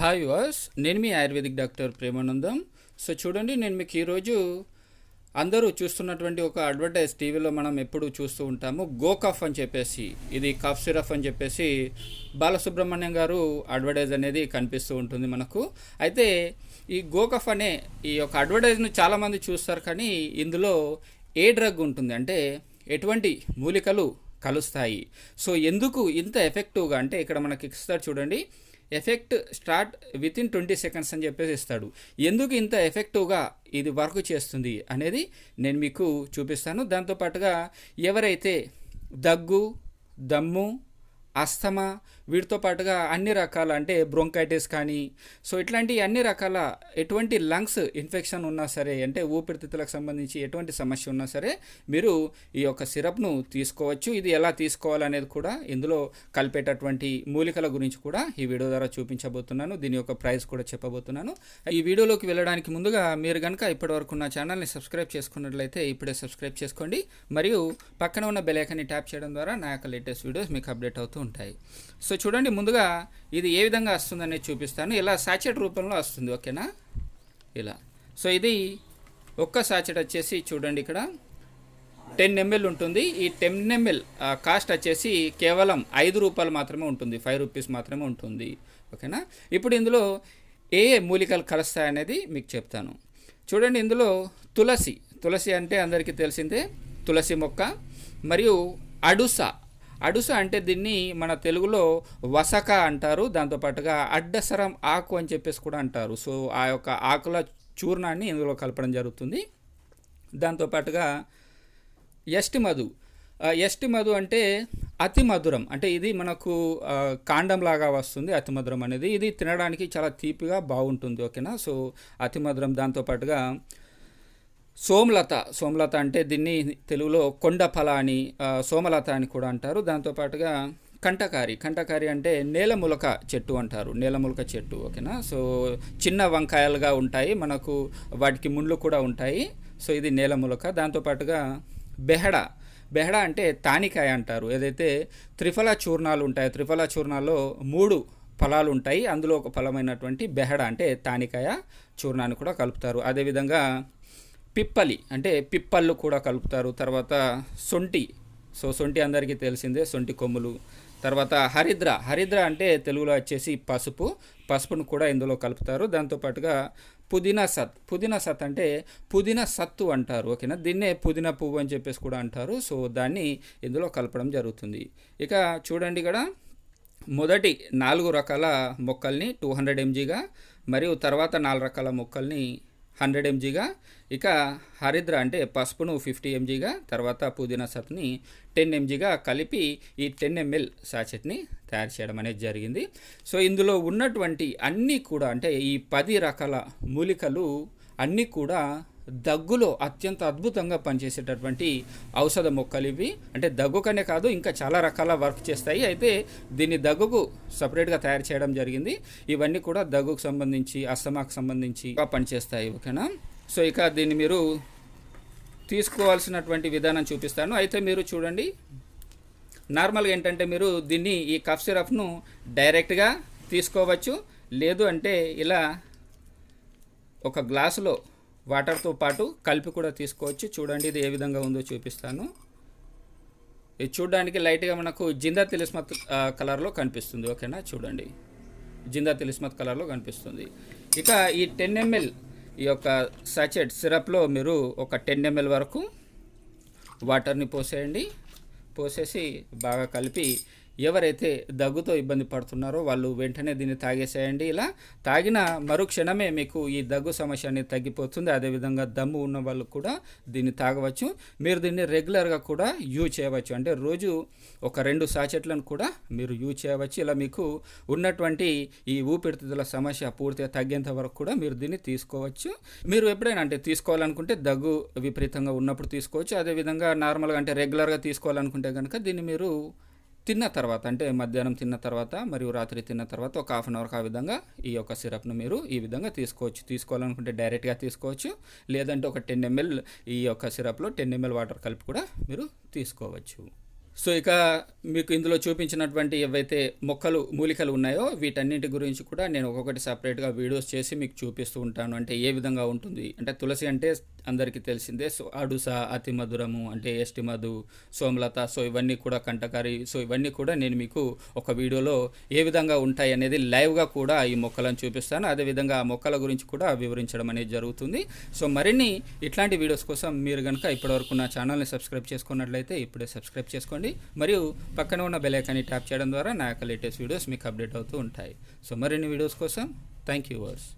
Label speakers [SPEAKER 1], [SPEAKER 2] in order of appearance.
[SPEAKER 1] Hi was నేను మీ ayurvedic doctor Premanandam. So చూడండి, నేను మీకు ఈరోజు అందరూ చూస్తున్నటువంటి ఒక అడ్వర్టైజ్ టీవీలో మనం ఎప్పుడు చూస్తూ ఉంటాము. గో కఫ్ అని చెప్పేసి, ఇది కఫ్ సిరప్ అని చెప్పేసి బాలసుబ్రహ్మణ్యం గారు అడ్వర్టైజ్ అనేది కనిపిస్తూ ఉంటుంది మనకు. అయితే ఈ గో కఫ్ అనే ఈ యొక్క అడ్వర్టైజ్ను చాలామంది చూస్తారు, కానీ ఇందులో ఏ డ్రగ్ ఉంటుంది అంటే ఎటువంటి మూలికలు కలుస్తాయి, సో ఎందుకు ఇంత ఎఫెక్టివ్గా అంటే ఇక్కడ మనకి ఇస్తాడు చూడండి, effect start with in 20 seconds అని చెప్పేసి ఇస్తాడు. ఎందుకు ఇంత ఎఫెక్టివ్గా ఇది వర్క్ చేస్తుంది అనేది నేను మీకు చూపిస్తాను. దాంతోపాటుగా ఎవరైతే దగ్గు, దమ్ము, అస్తమా, వీటితో పాటుగా అన్ని రకాల అంటే బ్రోంకైటిస్ కానీ, సో ఇట్లాంటి అన్ని రకాల ఎటువంటి లంగ్స్ ఇన్ఫెక్షన్ ఉన్నా సరే, అంటే ఊపిరితిత్తులకు సంబంధించి ఎటువంటి సమస్య ఉన్నా సరే మీరు ఈ యొక్క సిరప్ను తీసుకోవచ్చు. ఇది ఎలా తీసుకోవాలనేది కూడా ఇందులో కలిపేటటువంటి మూలికల గురించి కూడా ఈ వీడియో ద్వారా చూపించబోతున్నాను. దీని యొక్క ప్రైస్ కూడా చెప్పబోతున్నాను. ఈ వీడియోలోకి వెళ్ళడానికి ముందుగా మీరు కనుక ఇప్పటివరకు నా ఛానల్ని సబ్స్క్రైబ్ చేసుకున్నట్లయితే ఇప్పుడే సబ్స్క్రైబ్ చేసుకోండి, మరియు పక్కన ఉన్న బెల్ ఐకాన్ని ట్యాప్ చేయడం ద్వారా నా యొక్క లేటెస్ట్ వీడియోస్ మీకు అప్డేట్ అవుతూ ఉంటాయి. సో చూడండి, ముందుగా ఇది ఏ విధంగా వస్తుందనేది చూపిస్తాను. ఇలా సాచెట్ రూపంలో వస్తుంది, ఓకేనా, ఇలా. సో ఇది ఒక్క సాచెట్ వచ్చేసి చూడండి, ఇక్కడ 10 ml ఉంటుంది. ఈ 10 ml కాస్ట్ వచ్చేసి కేవలం 5 రూపాయలు మాత్రమే ఉంటుంది, 5 రూపీస్ మాత్రమే ఉంటుంది, ఓకేనా. ఇప్పుడు ఇందులో ఏ మూలికలు కలుస్తాయనేది మీకు చెప్తాను. చూడండి, ఇందులో తులసి అంటే అందరికీ తెలిసిందే, తులసి మొక్క, మరియు అడుస అంటే దీన్ని మన తెలుగులో వసక అంటారు. దాంతోపాటుగా అడ్డసరం ఆకు అని చెప్పేసి కూడా అంటారు. సో ఆ యొక్క ఆకుల చూర్ణాన్ని ఇందులో కలపడం జరుగుతుంది. దాంతోపాటుగా ఎస్టి మధు అంటే అతి మధురం, అంటే ఇది మనకు కాండంలాగా వస్తుంది అతి మధురం అనేది. ఇది తినడానికి చాలా తీపిగా బాగుంటుంది, ఓకేనా. సో అతి మధురం. దాంతోపాటుగా సోమలత అంటే దీన్ని తెలుగులో కొండఫల అని, సోమలత అని కూడా అంటారు. దాంతోపాటుగా కంటకారి అంటే నేలములక చెట్టు అంటారు, నేలములక చెట్టు, ఓకేనా. సో చిన్న వంకాయలుగా ఉంటాయి మనకు, వాటికి ముళ్ళు కూడా ఉంటాయి. సో ఇది నేలములక. దాంతోపాటుగా బెహడ అంటే తానికాయ అంటారు. ఏదైతే త్రిఫల చూర్ణాలు ఉంటాయో, త్రిఫల చూర్ణాల్లో 3 ఫలాలు ఉంటాయి, అందులో ఒక ఫలమైనటువంటి బెహడ అంటే తానికాయ చూర్ణాన్ని కూడా కలుపుతారు. అదేవిధంగా పిప్పలి అంటే పిప్పళ్ళు కూడా కలుపుతారు. తర్వాత సొంటి అందరికీ తెలిసిందే, సొంటి కొమ్ములు. తర్వాత హరిద్ర అంటే తెలుగులో వచ్చేసి పసుపును కూడా ఇందులో కలుపుతారు. దాంతోపాటుగా పుదీనా సత్ అంటే పుదీనా సత్తు అంటారు, ఓకేనా. దీన్నే పుదీనా పువ్వు అని చెప్పేసి కూడా అంటారు. సో దాన్ని ఇందులో కలపడం జరుగుతుంది. ఇక చూడండి, ఇక్కడ మొదటి 4 రకాల మొక్కల్ని 200 mgగా, మరియు తర్వాత 4 రకాల మొక్కల్ని 100 mgగా, ఇక హరిద్ర అంటే పసుపును 50 mgగా, తర్వాత పుదీనా సత్ని 10 mgగా కలిపి ఈ 10 ml సాచెట్ని తయారు చేయడం అనేది జరిగింది. సో ఇందులో ఉన్నటువంటి అన్నీ కూడా అంటే ఈ 10 రకాల మూలికలు అన్నీ కూడా దగ్గులో అత్యంత అద్భుతంగా పనిచేసేటటువంటి ఔషధ మొక్కలు ఇవి. అంటే దగ్గుకనే కాదు, ఇంకా చాలా రకాల వర్క్ చేస్తాయి. అయితే దీన్ని దగ్గుకు సపరేట్గా తయారు చేయడం జరిగింది. ఇవన్నీ కూడా దగ్గుకు సంబంధించి, అస్తమాకు సంబంధించి పనిచేస్తాయి, ఓకేనా. సో ఇక దీన్ని మీరు తీసుకోవాల్సినటువంటి విధానం చూపిస్తాను. అయితే మీరు చూడండి, నార్మల్గా ఏంటంటే మీరు దీన్ని ఈ కఫ్ సిరప్ను డైరెక్ట్గా తీసుకోవచ్చు, లేదు అంటే ఇలా ఒక గ్లాసులో వాటర్తో పాటు కలిపి కూడా తీసుకోవచ్చు. చూడండి, ఇది ఏ విధంగా ఉందో చూపిస్తాను. ఇది చూడడానికి లైట్గా మనకు జిందా తిలిస్మత్ కలర్లో కనిపిస్తుంది, ఓకేనా. చూడండి, జిందా తిలిస్మత్ కలర్లో కనిపిస్తుంది. ఇక ఈ 10 ml ఈ యొక్క సాచెట్ సిరప్లో మీరు ఒక 10 ml వరకు వాటర్ని పోసేసి బాగా కలిపి, ఎవరైతే దగ్గుతో ఇబ్బంది పడుతున్నారో వాళ్ళు వెంటనే దీన్ని తాగేసేయండి. ఇలా తాగిన మరుక్షణమే మీకు ఈ దగ్గు సమస్య అనేది తగ్గిపోతుంది. అదేవిధంగా దమ్ము ఉన్న వాళ్ళు కూడా దీన్ని తాగవచ్చు. మీరు దీన్ని రెగ్యులర్గా కూడా యూజ్ చేయవచ్చు, అంటే రోజు ఒక 2 సాచెట్లను కూడా మీరు యూజ్ చేయవచ్చు. ఇలా మీకు ఉన్నటువంటి ఈ ఊపిరితిత్తుల సమస్య పూర్తిగా తగ్గేంత వరకు కూడా మీరు దీన్ని తీసుకోవచ్చు. మీరు ఎప్పుడైనా అంటే తీసుకోవాలనుకుంటే దగ్గు విపరీతంగా ఉన్నప్పుడు తీసుకోవచ్చు. అదేవిధంగా నార్మల్గా అంటే రెగ్యులర్గా తీసుకోవాలనుకుంటే కనుక దీన్ని మీరు తిన్న తర్వాత, అంటే మధ్యాహ్నం తిన్న తర్వాత మరియు రాత్రి తిన్న తర్వాత ఒక 1/2 అవర్ ఆ విధంగా ఈ యొక్క సిరప్ను మీరు ఈ విధంగా తీసుకోవచ్చు. తీసుకోవాలనుకుంటే డైరెక్ట్గా తీసుకోవచ్చు, లేదంటే ఒక 10 ml ఈ యొక్క సిరప్లో 10 ml వాటర్ కలిపి కూడా మీరు తీసుకోవచ్చు. సో ఇక మీకు ఇందులో చూపించినటువంటి ఏవైతే మొక్కలు మూలికలు ఉన్నాయో వీటన్నిటి గురించి కూడా నేను ఒక్కొక్కటి సపరేట్గా వీడియోస్ చేసి మీకు చూపిస్తూ ఉంటాను. అంటే ఏ విధంగా ఉంటుంది అంటే తులసి అంటే అందరికీ తెలిసిందే. సో అడుస, అతి మధురము అంటే ఎస్టి మధు, సోమలత, సో ఇవన్నీ కూడా కంటకారి, సో ఇవన్నీ కూడా నేను మీకు ఒక వీడియోలో ఏ విధంగా ఉంటాయి అనేది లైవ్గా కూడా ఈ మొక్కలను చూపిస్తాను. అదేవిధంగా ఆ మొక్కల గురించి కూడా వివరించడం అనేది జరుగుతుంది. సో మరిన్ని ఇట్లాంటి వీడియోస్ కోసం మీరు కనుక ఇప్పటివరకు నా ఛానల్ని సబ్స్క్రైబ్ చేసుకున్నట్లయితే ఇప్పుడే సబ్స్క్రైబ్ చేసుకోండి. మరియు పక్కన ఉన్న బెల్ ఐకాన్ని ట్యాప్ చేయడం ద్వారా నా యొక్క లేటెస్ట్ వీడియోస్ మీకు అప్డేట్ అవుతూ ఉంటాయి. సో మరిన్ని వీడియోస్ కోసం థ్యాంక్ యూ వర్స్.